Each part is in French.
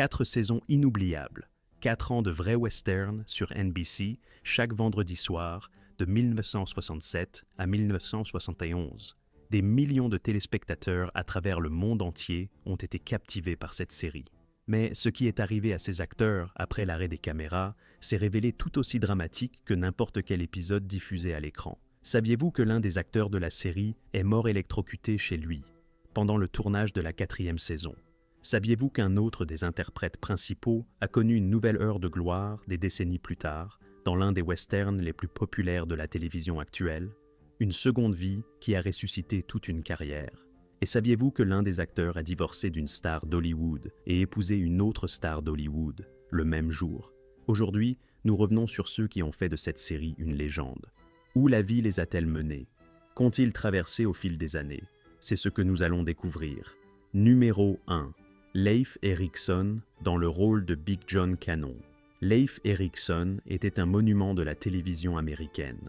4 saisons inoubliables, 4 ans de vrais westerns sur NBC, chaque vendredi soir, de 1967 à 1971. Des millions de téléspectateurs à travers le monde entier ont été captivés par cette série. Mais ce qui est arrivé à ces acteurs après l'arrêt des caméras s'est révélé tout aussi dramatique que n'importe quel épisode diffusé à l'écran. Saviez-vous que l'un des acteurs de la série est mort électrocuté chez lui, pendant le tournage de la 4e saison? Saviez-vous qu'un autre des interprètes principaux a connu une nouvelle heure de gloire des décennies plus tard, dans l'un des westerns les plus populaires de la télévision actuelle? Une seconde vie qui a ressuscité toute une carrière. Et saviez-vous que l'un des acteurs a divorcé d'une star d'Hollywood et épousé une autre star d'Hollywood, le même jour? Aujourd'hui, nous revenons sur ceux qui ont fait de cette série une légende. Où la vie les a-t-elle menés? Qu'ont-ils traversé au fil des années? C'est ce que nous allons découvrir. Numéro 1. Leif Erikson dans le rôle de Big John Cannon. Leif Erikson était un monument de la télévision américaine.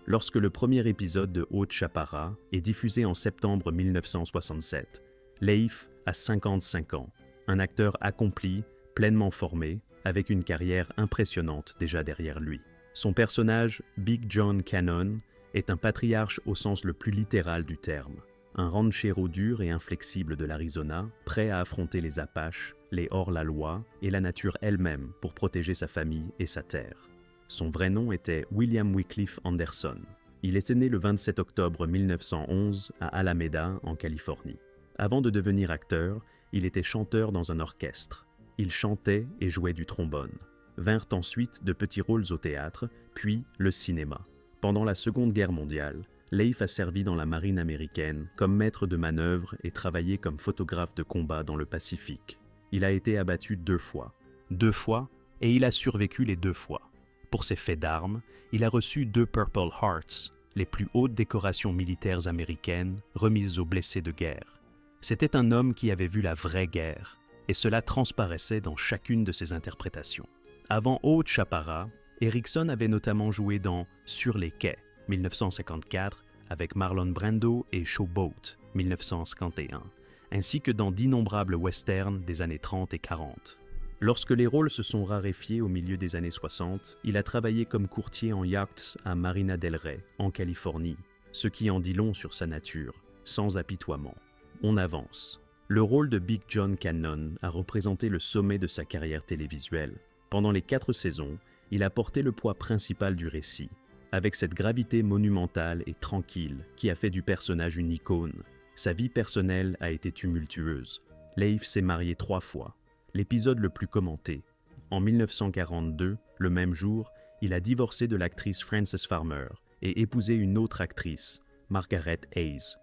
Lorsque le premier épisode de Haute Chaparral est diffusé en septembre 1967, Leif a 55 ans, un acteur accompli, pleinement formé, avec une carrière impressionnante déjà derrière lui. Son personnage, Big John Cannon, est un patriarche au sens le plus littéral du terme. Un ranchero dur et inflexible de l'Arizona, prêt à affronter les Apaches, les hors-la-loi et la nature elle-même pour protéger sa famille et sa terre. Son vrai nom était William Wycliffe Anderson. Il était né le 27 octobre 1911 à Alameda, en Californie. Avant de devenir acteur, il était chanteur dans un orchestre. Il chantait et jouait du trombone. Vinrent ensuite de petits rôles au théâtre, puis le cinéma. Pendant la Seconde Guerre mondiale, Leif a servi dans la marine américaine comme maître de manœuvre et travaillé comme photographe de combat dans le Pacifique. Il a été abattu 2 fois. 2 fois, et il a survécu les 2 fois. Pour ses faits d'armes, il a reçu 2 Purple Hearts, les plus hautes décorations militaires américaines remises aux blessés de guerre. C'était un homme qui avait vu la vraie guerre, et cela transparaissait dans chacune de ses interprétations. Avant Haute Chaparral, Erikson avait notamment joué dans Sur les quais, 1954, avec Marlon Brando et Showboat, 1951, ainsi que dans d'innombrables westerns des années 30 et 40. Lorsque les rôles se sont raréfiés au milieu des années 60, il a travaillé comme courtier en yachts à Marina del Rey, en Californie, ce qui en dit long sur sa nature, sans apitoiement. On avance. Le rôle de Big John Cannon a représenté le sommet de sa carrière télévisuelle. Pendant les 4 saisons, il a porté le poids principal du récit, avec cette gravité monumentale et tranquille qui a fait du personnage une icône. Sa vie personnelle a été tumultueuse. Leif s'est marié 3 fois. L'épisode le plus commenté. En 1942, le même jour, il a divorcé de l'actrice Frances Farmer et épousé une autre actrice, Margaret Hayes.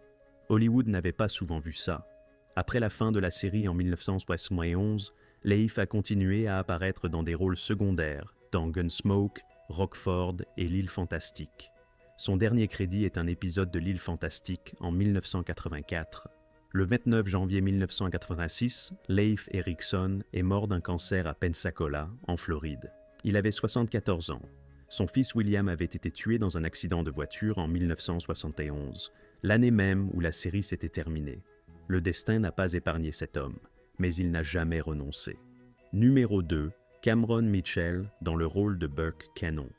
Hollywood n'avait pas souvent vu ça. Après la fin de la série en 1971, Leif a continué à apparaître dans des rôles secondaires, dans Gunsmoke, Rockford et L'île Fantastique. Son dernier crédit est un épisode de L'île Fantastique en 1984. Le 29 janvier 1986, Leif Erikson est mort d'un cancer à Pensacola, en Floride. Il avait 74 ans. Son fils William avait été tué dans un accident de voiture en 1971, l'année même où la série s'était terminée. Le destin n'a pas épargné cet homme, mais il n'a jamais renoncé. Numéro 2. Cameron Mitchell dans le rôle de Buck Cannon.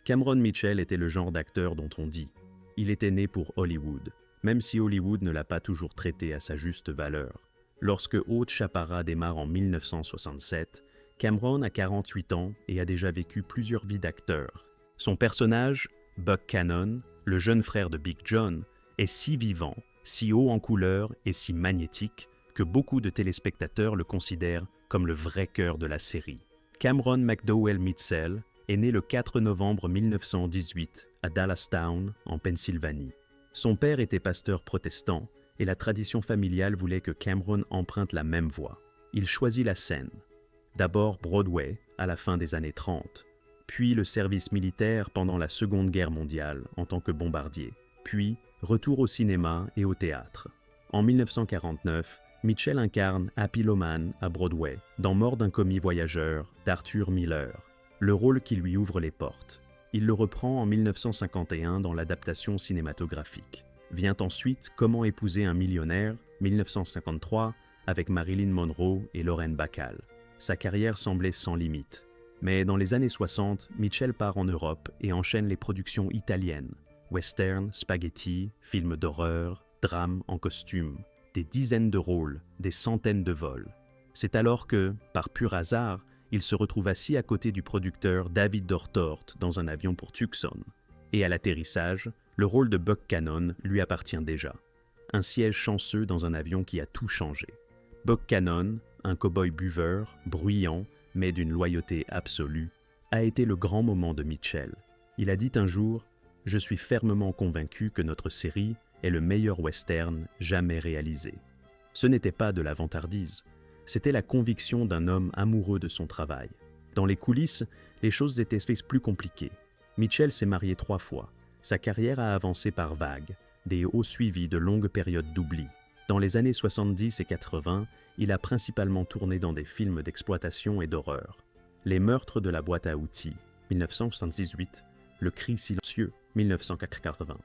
Cameron Mitchell était le genre d'acteur dont on dit « il était né pour Hollywood », même si Hollywood ne l'a pas toujours traité à sa juste valeur. Lorsque Haute Chaparral démarre en 1967, Cameron a 48 ans et a déjà vécu plusieurs vies d'acteur. Son personnage, Buck Cannon, le jeune frère de Big John, est si vivant, si haut en couleur et si magnétique que beaucoup de téléspectateurs le considèrent comme le vrai cœur de la série. Cameron McDowell Mitchell est né le 4 novembre 1918 à Dallastown, en Pennsylvanie. Son père était pasteur protestant et la tradition familiale voulait que Cameron emprunte la même voie. Il choisit la scène. D'abord Broadway à la fin des années 30, puis le service militaire pendant la Seconde Guerre mondiale en tant que bombardier, puis retour au cinéma et au théâtre. En 1949, Mitchell incarne Happy Loman à Broadway dans Mort d'un commis voyageur d'Arthur Miller, le rôle qui lui ouvre les portes. Il le reprend en 1951 dans l'adaptation cinématographique. Vient ensuite Comment épouser un millionnaire, 1953, avec Marilyn Monroe et Lauren Bacall. Sa carrière semblait sans limite. Mais dans les années 60, Mitchell part en Europe et enchaîne les productions italiennes. Western, spaghetti, films d'horreur, drames en costume, des dizaines de rôles, des centaines de vols. C'est alors que, par pur hasard, il se retrouve assis à côté du producteur David Dortort dans un avion pour Tucson. Et à l'atterrissage, le rôle de Buck Cannon lui appartient déjà. Un siège chanceux dans un avion qui a tout changé. Buck Cannon, un cow-boy buveur, bruyant, mais d'une loyauté absolue, a été le grand moment de Mitchell. Il a dit un jour « Je suis fermement convaincu que notre série est le meilleur western jamais réalisé. » Ce n'était pas de la vantardise, c'était la conviction d'un homme amoureux de son travail. Dans les coulisses, les choses étaient plus compliquées. Mitchell s'est marié 3 fois. Sa carrière a avancé par vagues, des hauts suivis de longues périodes d'oubli. Dans les années 70 et 80, il a principalement tourné dans des films d'exploitation et d'horreur. Les meurtres de la boîte à outils, 1978, Le cri silencieux, 1980.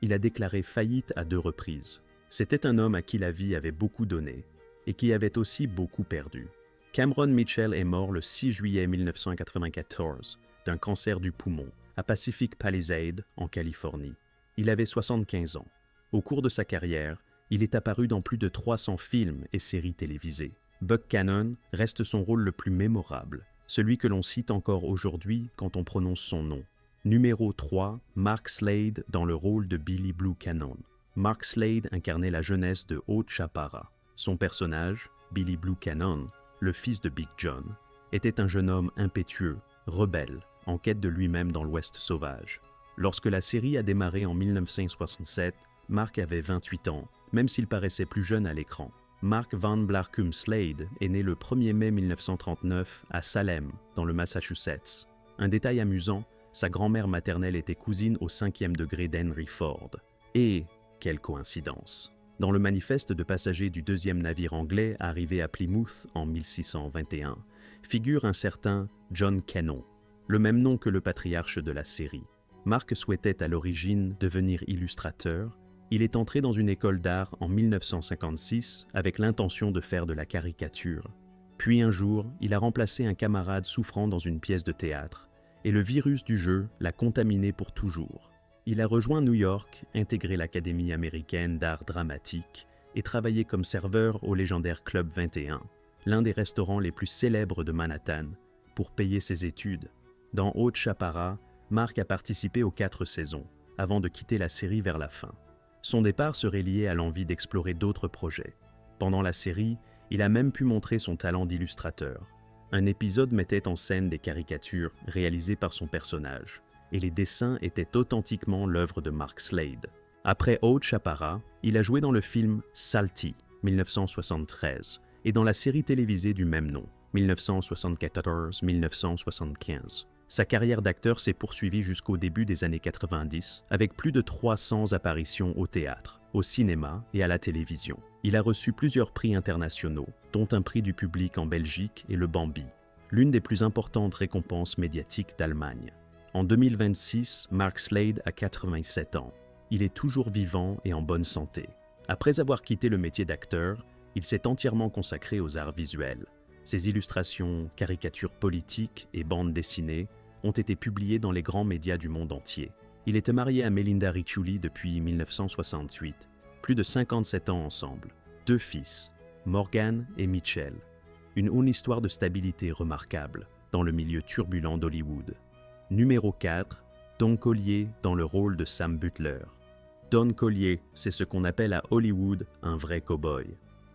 Il a déclaré faillite à 2 reprises. C'était un homme à qui la vie avait beaucoup donné et qui avait aussi beaucoup perdu. Cameron Mitchell est mort le 6 juillet 1994 d'un cancer du poumon à Pacific Palisades, en Californie. Il avait 75 ans. Au cours de sa carrière, il est apparu dans plus de 300 films et séries télévisées. Buck Cannon reste son rôle le plus mémorable, celui que l'on cite encore aujourd'hui quand on prononce son nom. Numéro 3, Mark Slade dans le rôle de Billy Blue Cannon. Mark Slade incarnait la jeunesse de Haute Chaparral. Son personnage, Billy Blue Cannon, le fils de Big John, était un jeune homme impétueux, rebelle, en quête de lui-même dans l'Ouest sauvage. Lorsque la série a démarré en 1967, Mark avait 28 ans, même s'il paraissait plus jeune à l'écran. Mark Van Blarcum Slade est né le 1er mai 1939 à Salem, dans le Massachusetts. Un détail amusant, sa grand-mère maternelle était cousine au 5e degré d'Henry Ford. Et, quelle coïncidence! Dans le manifeste de passagers du 2e navire anglais arrivé à Plymouth en 1621, figure un certain John Cannon, le même nom que le patriarche de la série. Mark souhaitait à l'origine devenir illustrateur. Il est entré dans une école d'art en 1956 avec l'intention de faire de la caricature. Puis un jour, il a remplacé un camarade souffrant dans une pièce de théâtre, et le virus du jeu l'a contaminé pour toujours. Il a rejoint New York, intégré l'Académie américaine d'art dramatique et travaillé comme serveur au légendaire Club 21, l'un des restaurants les plus célèbres de Manhattan, pour payer ses études. Dans Haute Chaparral, Mark a participé aux 4 saisons, avant de quitter la série vers la fin. Son départ serait lié à l'envie d'explorer d'autres projets. Pendant la série, il a même pu montrer son talent d'illustrateur. Un épisode mettait en scène des caricatures réalisées par son personnage, et les dessins étaient authentiquement l'œuvre de Mark Slade. Après Haute Chaparral, il a joué dans le film Salty, 1973, et dans la série télévisée du même nom, 1974-1975. Sa carrière d'acteur s'est poursuivie jusqu'au début des années 90, avec plus de 300 apparitions au théâtre, au cinéma et à la télévision. Il a reçu plusieurs prix internationaux, dont un prix du public en Belgique et le Bambi, l'une des plus importantes récompenses médiatiques d'Allemagne. En 2026, Mark Slade a 87 ans. Il est toujours vivant et en bonne santé. Après avoir quitté le métier d'acteur, il s'est entièrement consacré aux arts visuels. Ses illustrations, caricatures politiques et bandes dessinées ont été publiées dans les grands médias du monde entier. Il était marié à Melinda Riccioli depuis 1968, plus de 57 ans ensemble, 2 fils, Morgan et Mitchell. Une histoire de stabilité remarquable dans le milieu turbulent d'Hollywood. Numéro 4, Don Collier dans le rôle de Sam Butler. Don Collier, c'est ce qu'on appelle à Hollywood un vrai cow-boy.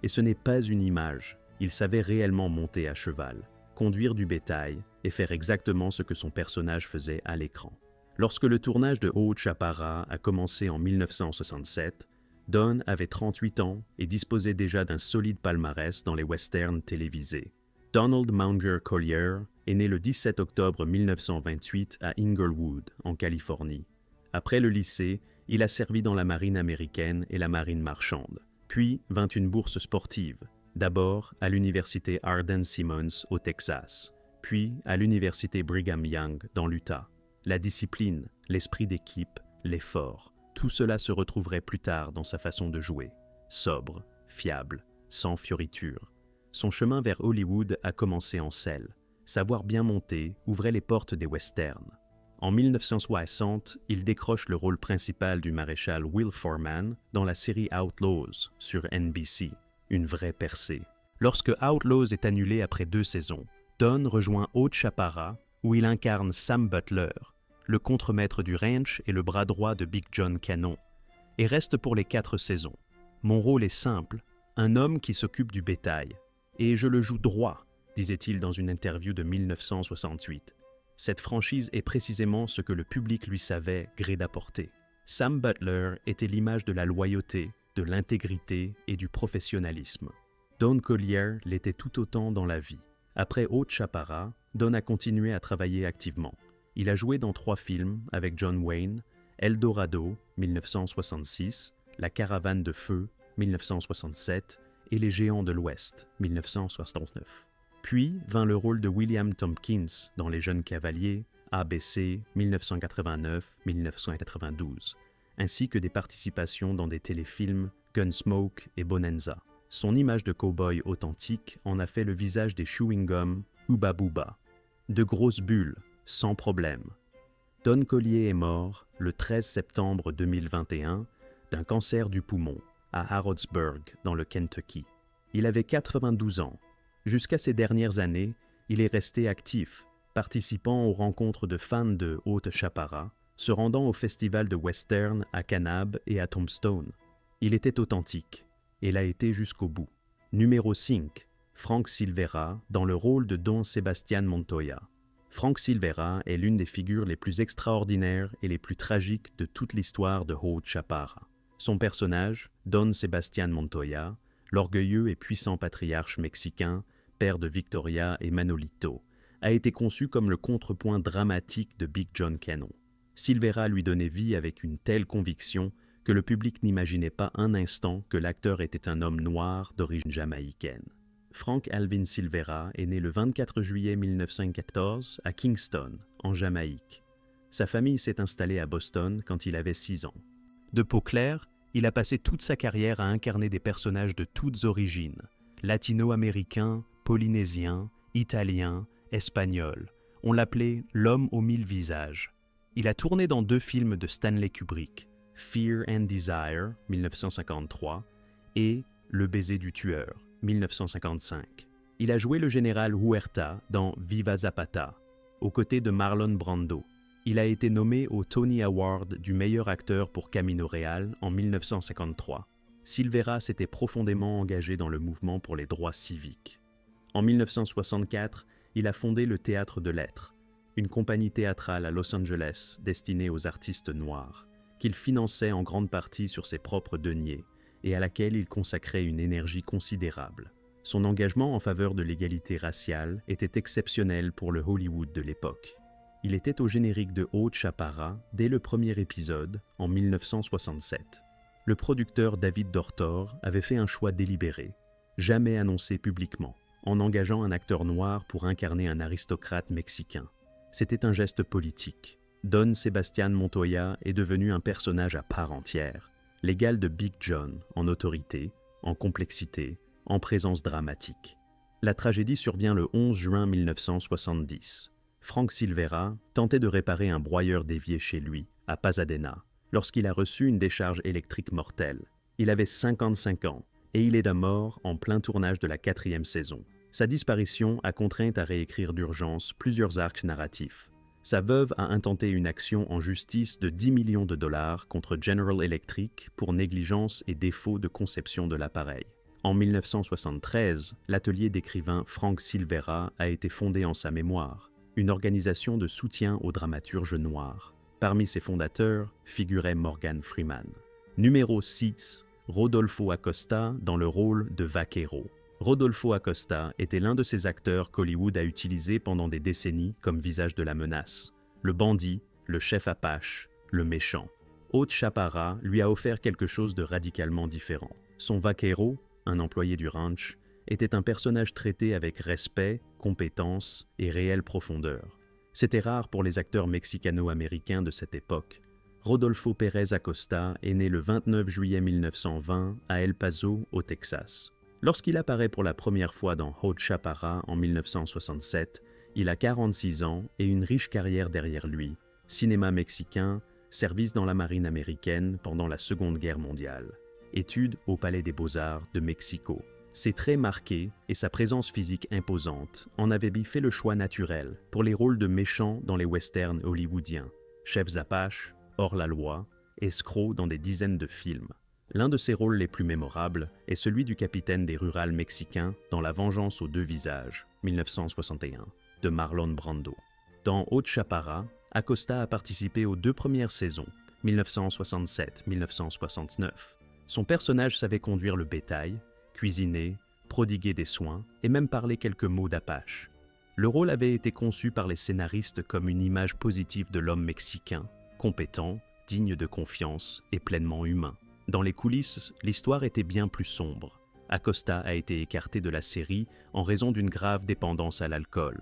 Et ce n'est pas une image, il savait réellement monter à cheval, conduire du bétail et faire exactement ce que son personnage faisait à l'écran. Lorsque le tournage de Haute Chaparral a commencé en 1967, Don avait 38 ans et disposait déjà d'un solide palmarès dans les westerns télévisés. Donald Maunger Collier est né le 17 octobre 1928 à Inglewood, en Californie. Après le lycée, il a servi dans la marine américaine et la marine marchande, puis vint une bourse sportive, d'abord à l'université Hardin-Simmons au Texas, puis à l'université Brigham Young dans l'Utah. La discipline, l'esprit d'équipe, l'effort, tout cela se retrouverait plus tard dans sa façon de jouer, sobre, fiable, sans fioritures. son chemin vers Hollywood a commencé en selle. Savoir bien monter ouvrait les portes des westerns. En 1960, il décroche le rôle principal du maréchal Will Foreman dans la série Outlaws sur NBC, une vraie percée. Lorsque Outlaws est annulé après 2 saisons, Don rejoint Haute Chaparral où il incarne Sam Butler, le contremaître du ranch et le bras droit de Big John Cannon, et reste pour les 4 saisons. Mon rôle est simple, un homme qui s'occupe du bétail, et je le joue droit, disait-il dans une interview de 1968. Cette franchise est précisément ce que le public lui savait gré d'apporter. Sam Butler était l'image de la loyauté, de l'intégrité et du professionnalisme. Don Collier l'était tout autant dans la vie. Après Haute Chaparral, Don a continué à travailler activement. Il a joué dans 3 films avec John Wayne, Eldorado, 1966, La Caravane de Feu, 1967, et Les Géants de l'Ouest, 1969. Puis vint le rôle de William Tompkins dans Les Jeunes Cavaliers, ABC, 1989-1992, ainsi que des participations dans des téléfilms Gunsmoke et Bonanza. Son image de cow-boy authentique en a fait le visage des chewing-gums Hubba Bubba. De grosses bulles, sans problème. Don Collier est mort le 13 septembre 2021 d'un cancer du poumon à Harrodsburg, dans le Kentucky. Il avait 92 ans. Jusqu'à ces dernières années, il est resté actif, participant aux rencontres de fans de Haute Chaparral, se rendant au festival de western à Kanab et à Tombstone. Il était authentique, et l'a été jusqu'au bout. Numéro 5, Frank Silvera, dans le rôle de Don Sebastián Montoya. Frank Silvera est l'une des figures les plus extraordinaires et les plus tragiques de toute l'histoire de Haute Chaparral. Son personnage, Don Sebastián Montoya, l'orgueilleux et puissant patriarche mexicain, père de Victoria et Manolito, a été conçu comme le contrepoint dramatique de Big John Cannon. Silvera lui donnait vie avec une telle conviction que le public n'imaginait pas un instant que l'acteur était un homme noir d'origine jamaïcaine. Frank Alvin Silvera est né le 24 juillet 1914 à Kingston, en Jamaïque. Sa famille s'est installée à Boston quand il avait 6 ans. De peau claire, il a passé toute sa carrière à incarner des personnages de toutes origines, latino-américains, polynésiens, italiens, espagnols. On l'appelait l'homme aux 1000 visages. Il a tourné dans 2 films de Stanley Kubrick, Fear and Desire, 1953, et Le baiser du tueur, 1955. Il a joué le général Huerta dans Viva Zapata, aux côtés de Marlon Brando. Il a été nommé au Tony Award du meilleur acteur pour Camino Real en 1953. Silvera s'était profondément engagé dans le mouvement pour les droits civiques. En 1964, il a fondé le Théâtre de Lettres, une compagnie théâtrale à Los Angeles destinée aux artistes noirs, qu'il finançait en grande partie sur ses propres deniers et à laquelle il consacrait une énergie considérable. Son engagement en faveur de l'égalité raciale était exceptionnel pour le Hollywood de l'époque. Il était au générique de Haute Chaparral dès le premier épisode, en 1967. Le producteur David Dortor avait fait un choix délibéré, jamais annoncé publiquement, en engageant un acteur noir pour incarner un aristocrate mexicain. C'était un geste politique. Don Sebastián Montoya est devenu un personnage à part entière, l'égal de Big John en autorité, en complexité, en présence dramatique. La tragédie survient le 11 juin 1970. Frank Silvera tentait de réparer un broyeur dévié chez lui, à Pasadena, lorsqu'il a reçu une décharge électrique mortelle. Il avait 55 ans et il est mort en plein tournage de la 4e saison. Sa disparition a contraint à réécrire d'urgence plusieurs arcs narratifs. Sa veuve a intenté une action en justice de 10 millions de dollars contre General Electric pour négligence et défaut de conception de l'appareil. En 1973, l'atelier d'écrivain Frank Silvera a été fondé en sa mémoire, une organisation de soutien aux dramaturges noirs. Parmi ses fondateurs figurait Morgan Freeman. Numéro 6, Rodolfo Acosta dans le rôle de Vaquero. Rodolfo Acosta était l'un de ces acteurs qu'Hollywood a utilisé pendant des décennies comme visage de la menace. Le bandit, le chef apache, le méchant. Haute Chaparral lui a offert quelque chose de radicalement différent. Son vaquero, un employé du ranch, était un personnage traité avec respect, compétence et réelle profondeur. C'était rare pour les acteurs mexicano-américains de cette époque. Rodolfo Pérez Acosta est né le 29 juillet 1920 à El Paso, au Texas. Lorsqu'il apparaît pour la première fois dans Haute Chaparral en 1967, il a 46 ans et une riche carrière derrière lui. Cinéma mexicain, service dans la marine américaine pendant la Seconde Guerre mondiale, études au Palais des Beaux-Arts de Mexico. Ses traits marqués et sa présence physique imposante en avaient fait le choix naturel pour les rôles de méchants dans les westerns hollywoodiens, chefs apaches, hors-la-loi, escrocs dans des dizaines de films. L'un de ses rôles les plus mémorables est celui du capitaine des rurales mexicains dans La Vengeance aux deux visages, 1961, de Marlon Brando. Dans Haute Chaparral, Acosta a participé aux 2 premières saisons, 1967-1969. Son personnage savait conduire le bétail, cuisiner, prodiguer des soins et même parler quelques mots d'apache. Le rôle avait été conçu par les scénaristes comme une image positive de l'homme mexicain, compétent, digne de confiance et pleinement humain. Dans les coulisses, l'histoire était bien plus sombre. Acosta a été écarté de la série en raison d'une grave dépendance à l'alcool,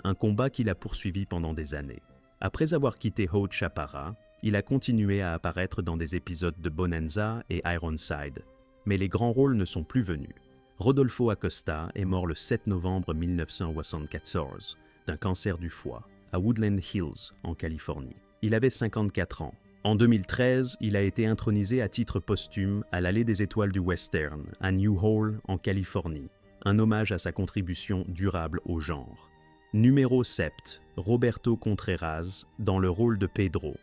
un combat qu'il a poursuivi pendant des années. Après avoir quitté Haute Chaparral, il a continué à apparaître dans des épisodes de Bonanza et Ironside, mais les grands rôles ne sont plus venus. Rodolfo Acosta est mort le 7 novembre 1974 d'un cancer du foie à Woodland Hills, en Californie. Il avait 54 ans. En 2013, il a été intronisé à titre posthume à l'Allée des Étoiles du Western, à New Hall, en Californie, un hommage à sa contribution durable au genre. Numéro 7, Roberto Contreras, dans le rôle de Pedro.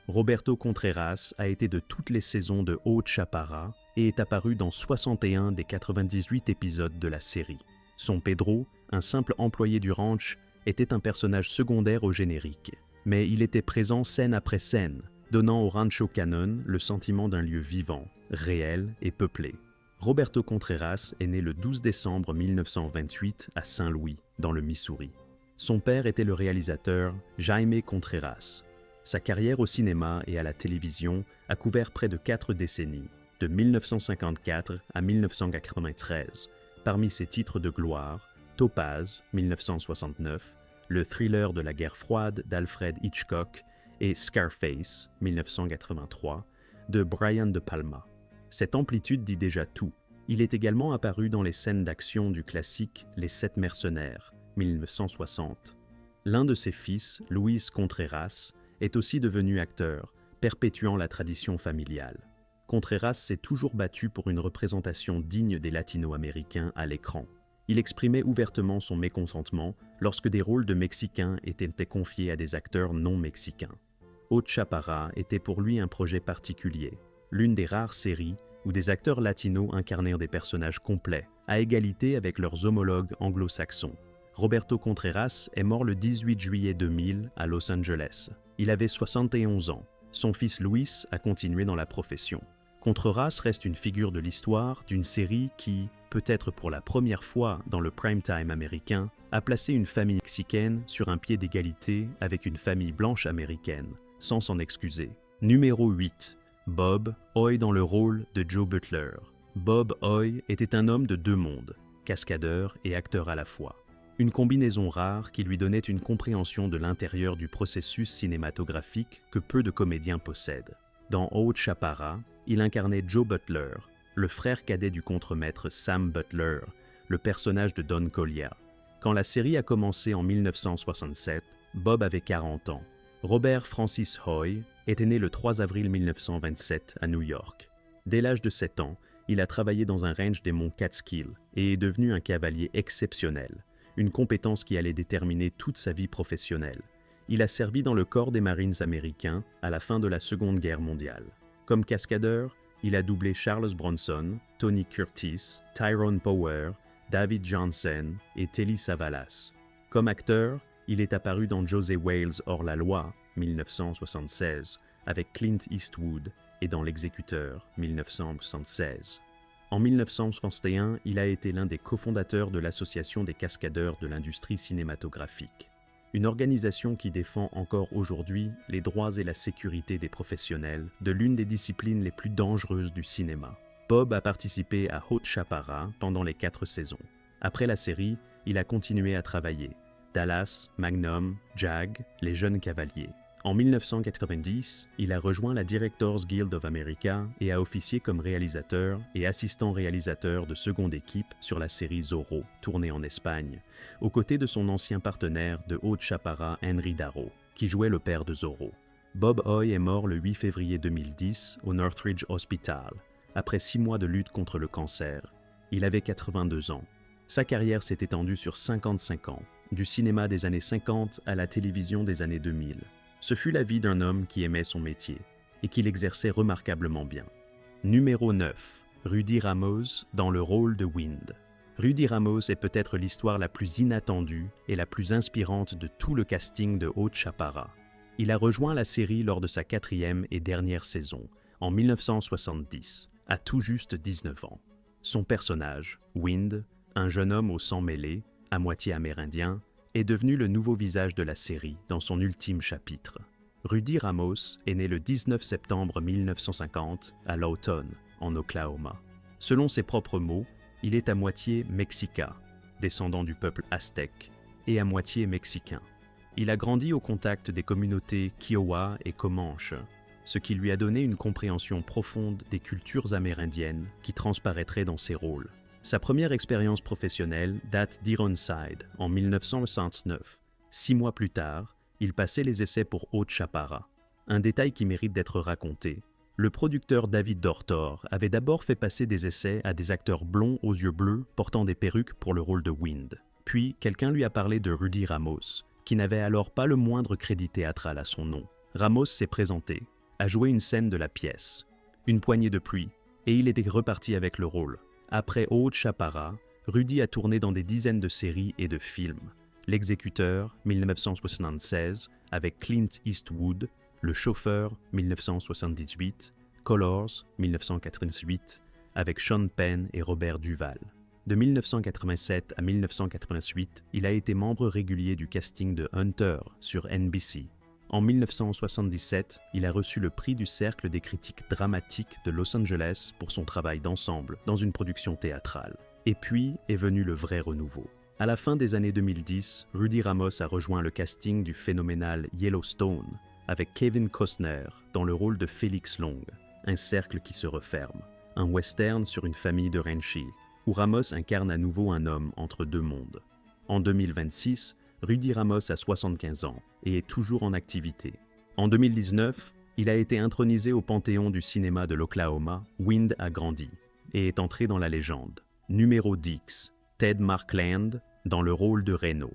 Roberto Contreras a été de toutes les saisons de Haute Chaparral et est apparu dans 61 des 98 épisodes de la série. Son Pedro, un simple employé du ranch, était un personnage secondaire au générique, mais il était présent scène après scène, donnant au Rancho Canon le sentiment d'un lieu vivant, réel et peuplé. Roberto Contreras est né le 12 décembre 1928 à Saint-Louis, dans le Missouri. Son père était le réalisateur Jaime Contreras. Sa carrière au cinéma et à la télévision a couvert près de 4 décennies, de 1954 à 1993. Parmi ses titres de gloire, Topaz, 1969, le thriller de la guerre froide d'Alfred Hitchcock et Scarface, 1983, de Brian De Palma. Cette amplitude dit déjà tout. Il est également apparu dans les scènes d'action du classique Les 7 mercenaires, 1960. L'un de ses fils, Luis Contreras, est aussi devenu acteur, perpétuant la tradition familiale. Contreras s'est toujours battu pour une représentation digne des latino-américains à l'écran. Il exprimait ouvertement son mécontentement lorsque des rôles de Mexicains étaient confiés à des acteurs non mexicains. Haute Chaparral était pour lui un projet particulier, l'une des rares séries où des acteurs latinos incarnèrent des personnages complets, à égalité avec leurs homologues anglo-saxons. Roberto Contreras est mort le 18 juillet 2000 à Los Angeles. Il avait 71 ans. Son fils Luis a continué dans la profession. Contreras reste une figure de l'histoire d'une série qui, peut-être pour la première fois dans le prime time américain, a placé une famille mexicaine sur un pied d'égalité avec une famille blanche américaine, sans s'en excuser. Numéro 8. Bob Hoye dans le rôle de Joe Butler. Bob Hoye était un homme de 2 mondes, cascadeur et acteur à la fois. Une combinaison rare qui lui donnait une compréhension de l'intérieur du processus cinématographique que peu de comédiens possèdent. Dans Haute Chaparral, il incarnait Joe Butler, le frère cadet du contremaître Sam Butler, le personnage de Don Colia. Quand la série a commencé en 1967, Bob avait 40 ans. Robert Francis Hoye était né le 3 avril 1927 à New York. Dès l'âge de 7 ans, il a travaillé dans un ranch des monts Catskill et est devenu un cavalier exceptionnel, une compétence qui allait déterminer toute sa vie professionnelle. Il a servi dans le corps des Marines américains à la fin de la Seconde Guerre mondiale. Comme cascadeur, il a doublé Charles Bronson, Tony Curtis, Tyrone Power, David Johnson et Telly Savalas. Comme acteur, il est apparu dans José Wales hors la loi, 1976, avec Clint Eastwood, et dans L'Exécuteur, 1976. En 1961, il a été l'un des cofondateurs de l'Association des cascadeurs de l'industrie cinématographique, une organisation qui défend encore aujourd'hui les droits et la sécurité des professionnels de l'une des disciplines les plus dangereuses du cinéma. Bob a participé à Haute Chaparral pendant les 4 saisons. Après la série, il a continué à travailler. Dallas, Magnum, Jag, Les Jeunes Cavaliers. En 1990, il a rejoint la Directors Guild of America et a officié comme réalisateur et assistant réalisateur de seconde équipe sur la série Zorro, tournée en Espagne, aux côtés de son ancien partenaire de Haute Chaparra, Henry Darrow, qui jouait le père de Zorro. Bob Hoye est mort le 8 février 2010 au Northridge Hospital, après 6 mois de lutte contre le cancer. Il avait 82 ans. Sa carrière s'est étendue sur 55 ans, du cinéma des années 50 à la télévision des années 2000. Ce fut la vie d'un homme qui aimait son métier et qui l'exerçait remarquablement bien. Numéro 9. Rudy Ramos dans le rôle de Wind. Rudy Ramos est peut-être l'histoire la plus inattendue et la plus inspirante de tout le casting de Haute Chaparra. Il a rejoint la série lors de sa 4e et dernière saison, en 1970, à tout juste 19 ans. Son personnage, Wind, un jeune homme au sang mêlé, à moitié amérindien, est devenu le nouveau visage de la série dans son ultime chapitre. Rudy Ramos est né le 19 septembre 1950 à Lawton, en Oklahoma. Selon ses propres mots, il est à moitié Mexica, descendant du peuple aztèque, et à moitié mexicain. Il a grandi au contact des communautés Kiowa et Comanche, ce qui lui a donné une compréhension profonde des cultures amérindiennes qui transparaîtraient dans ses rôles. Sa première expérience professionnelle date d'Ironside en 1969. 6 mois plus tard, il passait les essais pour Haute Chaparra. Un détail qui mérite d'être raconté. Le producteur David Dortor avait d'abord fait passer des essais à des acteurs blonds aux yeux bleus portant des perruques pour le rôle de Wind. Puis, quelqu'un lui a parlé de Rudy Ramos, qui n'avait alors pas le moindre crédit théâtral à son nom. Ramos s'est présenté, a joué une scène de la pièce, une poignée de pluie, et il était reparti avec le rôle. Après Haute Chaparra, Rudy a tourné dans des dizaines de séries et de films. L'Exécuteur, 1976, avec Clint Eastwood, Le Chauffeur, 1978, Colors, 1988, avec Sean Penn et Robert Duvall. De 1987 à 1988, il a été membre régulier du casting de Hunter sur NBC. En 1977, il a reçu le prix du Cercle des critiques dramatiques de Los Angeles pour son travail d'ensemble dans une production théâtrale. Et puis est venu le vrai renouveau. À la fin des années 2010, Rudy Ramos a rejoint le casting du phénoménal Yellowstone avec Kevin Costner dans le rôle de Félix Long, un cercle qui se referme, un western sur une famille de ranchers, où Ramos incarne à nouveau un homme entre deux mondes. En 2026, Rudy Ramos a 75 ans et est toujours en activité. En 2019, il a été intronisé au panthéon du cinéma de l'Oklahoma. Wind a grandi et est entré dans la légende. Numéro 10, Ted Markland dans le rôle de Reno.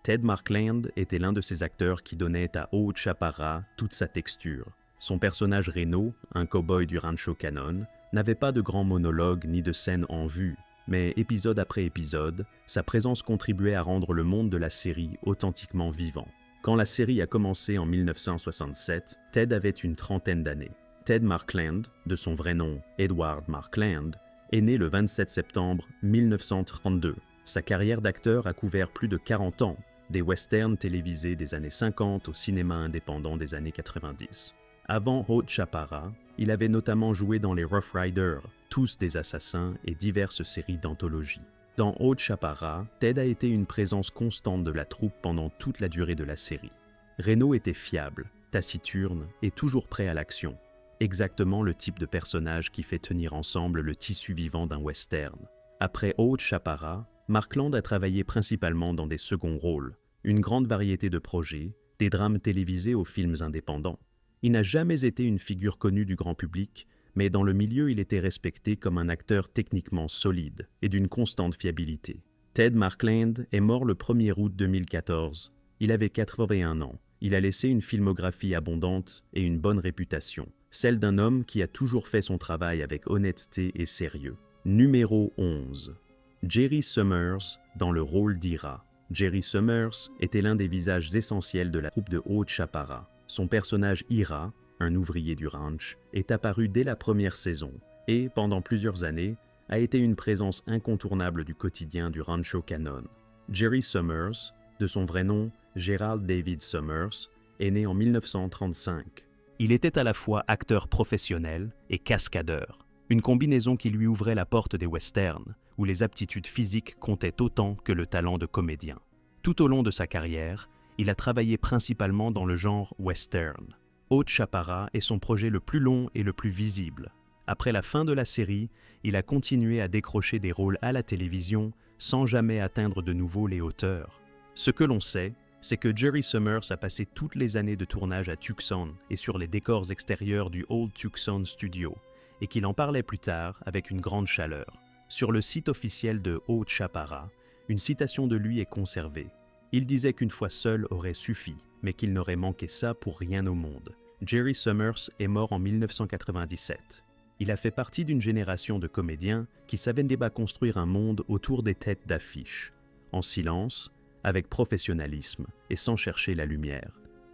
Ted Markland était l'un de ces acteurs qui donnait à Haute Chaparra toute sa texture. Son personnage Reno, un cow-boy du Rancho Canon, n'avait pas de grands monologues ni de scènes en vue, mais épisode après épisode, sa présence contribuait à rendre le monde de la série authentiquement vivant. Quand la série a commencé en 1967, Ted avait une trentaine d'années. Ted Markland, de son vrai nom Edward Markland, est né le 27 septembre 1932. Sa carrière d'acteur a couvert plus de 40 ans, des westerns télévisés des années 50 au cinéma indépendant des années 90. Avant Haute Chaparra, il avait notamment joué dans les Rough Riders, tous des assassins et diverses séries d'anthologie. Dans Haute Chaparra, Ted a été une présence constante de la troupe pendant toute la durée de la série. Reno était fiable, taciturne et toujours prêt à l'action. Exactement le type de personnage qui fait tenir ensemble le tissu vivant d'un western. Après Haute Chaparra, Markland a travaillé principalement dans des seconds rôles, une grande variété de projets, des drames télévisés aux films indépendants. Il n'a jamais été une figure connue du grand public, mais dans le milieu il était respecté comme un acteur techniquement solide et d'une constante fiabilité. Ted Markland est mort le 1er août 2014. Il avait 81 ans. Il a laissé une filmographie abondante et une bonne réputation, celle d'un homme qui a toujours fait son travail avec honnêteté et sérieux. Numéro 11. Jerry Summers dans le rôle d'Ira. Jerry Summers était l'un des visages essentiels de la troupe de Haute Chaparra. Son personnage Ira, un ouvrier du ranch, est apparu dès la première saison et, pendant plusieurs années, a été une présence incontournable du quotidien du Rancho Canon. Jerry Summers, de son vrai nom Gerald David Summers, est né en 1935. Il était à la fois acteur professionnel et cascadeur, une combinaison qui lui ouvrait la porte des westerns, où les aptitudes physiques comptaient autant que le talent de comédien. Tout au long de sa carrière, il a travaillé principalement dans le genre western. Haute Chaparral est son projet le plus long et le plus visible. Après la fin de la série, il a continué à décrocher des rôles à la télévision sans jamais atteindre de nouveau les hauteurs. Ce que l'on sait, c'est que Jerry Summers a passé toutes les années de tournage à Tucson et sur les décors extérieurs du Old Tucson Studio, et qu'il en parlait plus tard avec une grande chaleur. Sur le site officiel de Haute Chaparral, une citation de lui est conservée. Il disait qu'une fois seul aurait suffi, mais qu'il n'aurait manqué ça pour rien au monde. Jerry Summers est mort en 1997. Il a fait partie d'une génération de comédiens qui savaient débat construire un monde autour des têtes d'affiche, en silence, avec professionnalisme et sans chercher la lumière.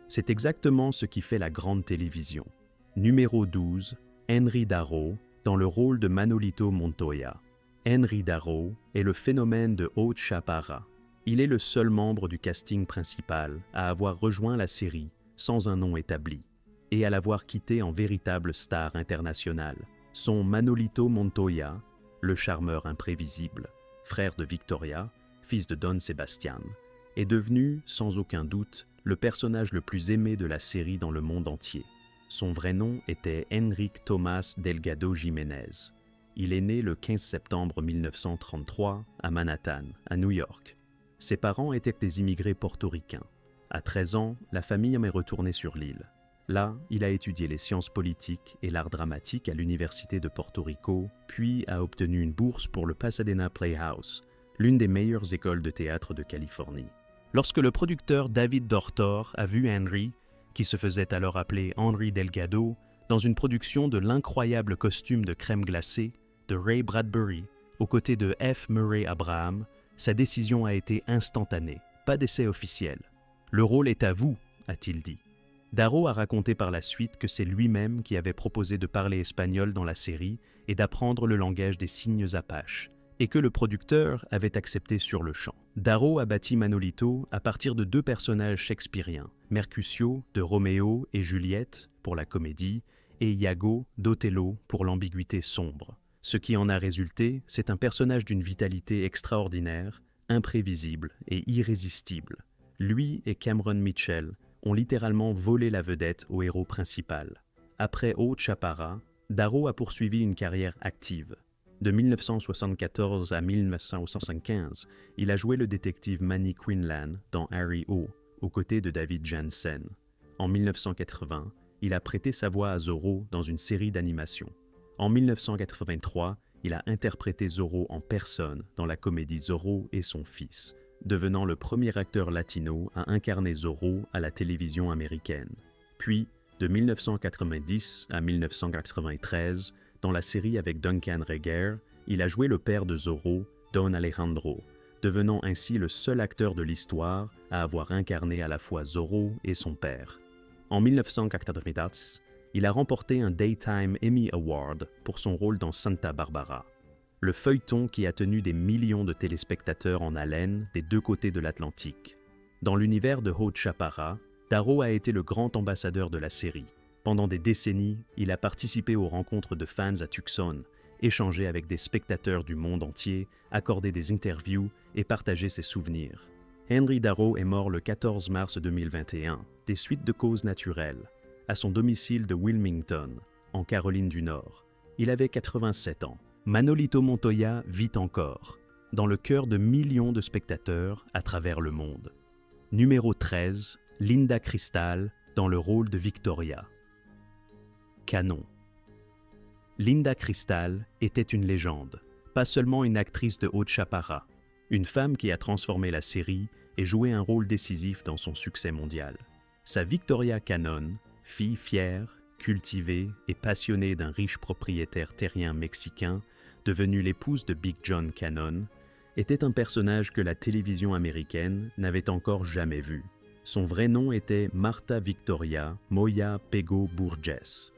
C'est exactement ce qui fait la grande télévision. Numéro 12, Henry Darrow, dans le rôle de Manolito Montoya. Henry Darrow est le phénomène de Haute Chaparral. Il est le seul membre du casting principal à avoir rejoint la série sans un nom établi et à l'avoir quitté en véritable star internationale. Son Manolito Montoya, le charmeur imprévisible, frère de Victoria, fils de Don Sebastian, est devenu, sans aucun doute, le personnage le plus aimé de la série dans le monde entier. Son vrai nom était Enrique Tomás Delgado Jiménez. Il est né le 15 septembre 1933 à Manhattan, à New York. Ses parents étaient des immigrés portoricains. À 13 ans, la famille est retournée sur l'île. Là, il a étudié les sciences politiques et l'art dramatique à l'Université de Porto Rico, puis a obtenu une bourse pour le Pasadena Playhouse, l'une des meilleures écoles de théâtre de Californie. Lorsque le producteur David Dortor a vu Henry, qui se faisait alors appeler Henry Delgado, dans une production de l'incroyable costume de crème glacée de Ray Bradbury, aux côtés de F. Murray Abraham, sa décision a été instantanée, pas d'essai officiel. « Le rôle est à vous », a-t-il dit. Darrow a raconté par la suite que c'est lui-même qui avait proposé de parler espagnol dans la série et d'apprendre le langage des signes apaches, et que le producteur avait accepté sur le champ. Darrow a bâti Manolito à partir de deux personnages shakespeariens, Mercutio de Roméo et Juliette pour la comédie et Iago d'Othello pour l'ambiguïté sombre. Ce qui en a résulté, c'est un personnage d'une vitalité extraordinaire, imprévisible et irrésistible. Lui et Cameron Mitchell ont littéralement volé la vedette au héros principal. Après Haute Chaparral, Darrow a poursuivi une carrière active. De 1974 à 1975, il a joué le détective Manny Quinlan dans Harry O, aux côtés de David Janssen. En 1980, il a prêté sa voix à Zorro dans une série d'animation. En 1983, il a interprété Zorro en personne dans la comédie Zorro et son fils, devenant le premier acteur latino à incarner Zorro à la télévision américaine. Puis, de 1990 à 1993, dans la série avec Duncan Regehr, il a joué le père de Zorro, Don Alejandro, devenant ainsi le seul acteur de l'histoire à avoir incarné à la fois Zorro et son père. En 1994, il a remporté un Daytime Emmy Award pour son rôle dans Santa Barbara, le feuilleton qui a tenu des millions de téléspectateurs en haleine des deux côtés de l'Atlantique. Dans l'univers de Haute Chaparral, Darrow a été le grand ambassadeur de la série. Pendant des décennies, il a participé aux rencontres de fans à Tucson, échangé avec des spectateurs du monde entier, accordé des interviews et partagé ses souvenirs. Henry Darrow est mort le 14 mars 2021, des suites de causes naturelles, à son domicile de Wilmington, en Caroline du Nord. Il avait 87 ans. Manolito Montoya vit encore, dans le cœur de millions de spectateurs à travers le monde. Numéro 13, Linda Cristal, dans le rôle de Victoria. Canon. Linda Cristal était une légende, pas seulement une actrice de Haute Chaparral, une femme qui a transformé la série et joué un rôle décisif dans son succès mondial. Sa Victoria Cannon, fille fière, cultivée et passionnée d'un riche propriétaire terrien mexicain, devenue l'épouse de Big John Cannon, était un personnage que la télévision américaine n'avait encore jamais vu. Son vrai nom était Marta Victoria Moya Pego Burgess.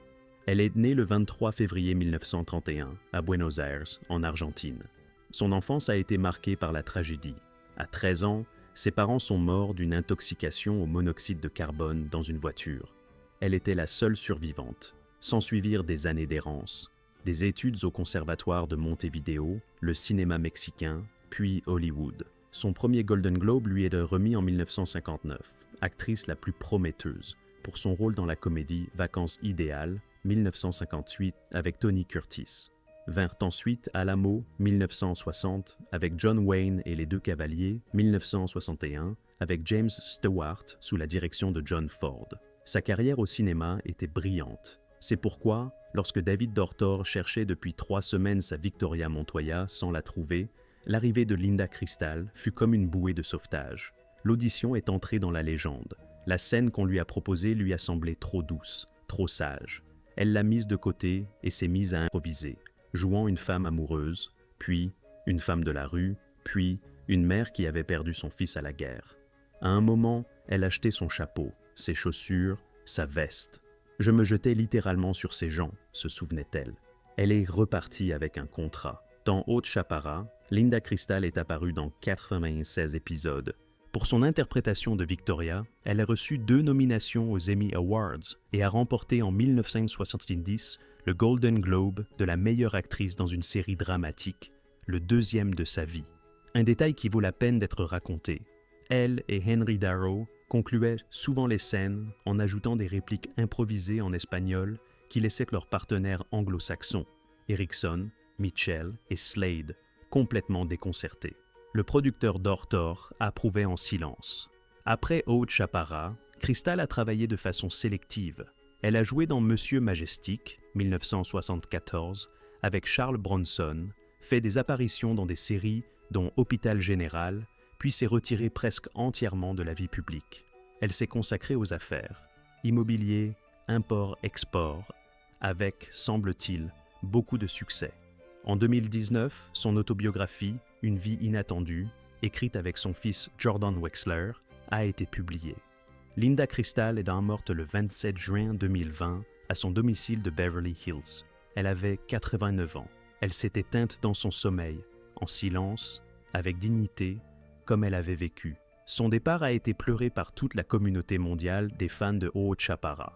Elle est née le 23 février 1931 à Buenos Aires, en Argentine. Son enfance a été marquée par la tragédie. À 13 ans, ses parents sont morts d'une intoxication au monoxyde de carbone dans une voiture. Elle était la seule survivante. S'ensuivirent des années d'errance, des études au conservatoire de Montevideo, le cinéma mexicain, puis Hollywood. Son premier Golden Globe lui est remis en 1959, actrice la plus prometteuse, pour son rôle dans la comédie Vacances idéales, 1958, avec Tony Curtis. Vinrent ensuite Alamo, 1960, avec John Wayne et les Deux Cavaliers, 1961, avec James Stewart sous la direction de John Ford. Sa carrière au cinéma était brillante. C'est pourquoi, lorsque David Dortor cherchait depuis 3 semaines sa Victoria Montoya sans la trouver, l'arrivée de Linda Cristal fut comme une bouée de sauvetage. L'audition est entrée dans la légende. La scène qu'on lui a proposée lui a semblé trop douce, trop sage. Elle l'a mise de côté et s'est mise à improviser, jouant une femme amoureuse, puis une femme de la rue, puis une mère qui avait perdu son fils à la guerre. À un moment, elle achetait son chapeau, ses chaussures, sa veste. Je me jetais littéralement sur ses jambes, se souvenait-elle. Elle est repartie avec un contrat. Dans Haute Chaparral, Linda Cristal est apparue dans 96 épisodes. Pour son interprétation de Victoria, elle a reçu 2 nominations aux Emmy Awards et a remporté en 1970 le Golden Globe de la meilleure actrice dans une série dramatique, le 2e de sa vie. Un détail qui vaut la peine d'être raconté. Elle et Henry Darrow concluaient souvent les scènes en ajoutant des répliques improvisées en espagnol qui laissaient leurs partenaires anglo-saxons, Erickson, Mitchell et Slade, complètement déconcertés. Le producteur Dortor approuvait en silence. Après Haute Chaparral, Cristal a travaillé de façon sélective. Elle a joué dans Monsieur Majestic, 1974, avec Charles Bronson, fait des apparitions dans des séries dont Hôpital Général, puis s'est retirée presque entièrement de la vie publique. Elle s'est consacrée aux affaires, immobilier, import-export, avec, semble-t-il, beaucoup de succès. En 2019, son autobiographie, Une vie inattendue, écrite avec son fils Jordan Wexler, a été publiée. Linda Cristal est morte le 27 juin 2020 à son domicile de Beverly Hills. Elle avait 89 ans. Elle s'est éteinte dans son sommeil, en silence, avec dignité, comme elle avait vécu. Son départ a été pleuré par toute la communauté mondiale des fans de Haute Chaparral.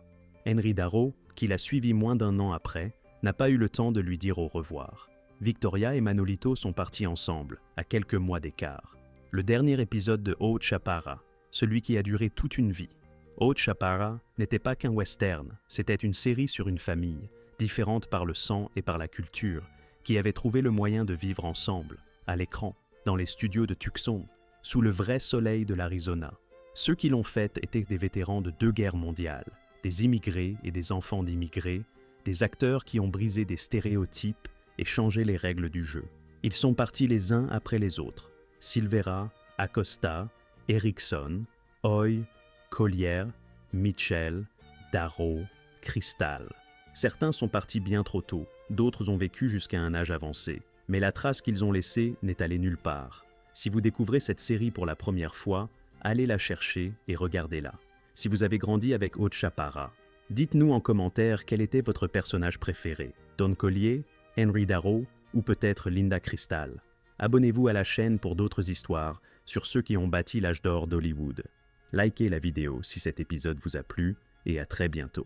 Henry Darrow, qui l'a suivi moins d'1 an après, n'a pas eu le temps de lui dire au revoir. Victoria et Manolito sont partis ensemble, à quelques mois d'écart. Le dernier épisode de Haute Chaparral, celui qui a duré toute une vie. Haute Chaparral n'était pas qu'un western, c'était une série sur une famille, différente par le sang et par la culture, qui avait trouvé le moyen de vivre ensemble, à l'écran, dans les studios de Tucson, sous le vrai soleil de l'Arizona. Ceux qui l'ont faite étaient des vétérans de 2 guerres mondiales, des immigrés et des enfants d'immigrés, des acteurs qui ont brisé des stéréotypes et changé les règles du jeu. Ils sont partis les uns après les autres. Silvera, Acosta, Erickson, Hoy, Collier, Mitchell, Darrow, Cristal. Certains sont partis bien trop tôt, d'autres ont vécu jusqu'à un âge avancé. Mais la trace qu'ils ont laissée n'est allée nulle part. Si vous découvrez cette série pour la première fois, allez la chercher et regardez-la. Si vous avez grandi avec Haute Chaparral, dites-nous en commentaire quel était votre personnage préféré, Don Collier, Henry Darrow ou peut-être Linda Cristal. Abonnez-vous à la chaîne pour d'autres histoires sur ceux qui ont bâti l'âge d'or d'Hollywood. Likez la vidéo si cet épisode vous a plu et à très bientôt.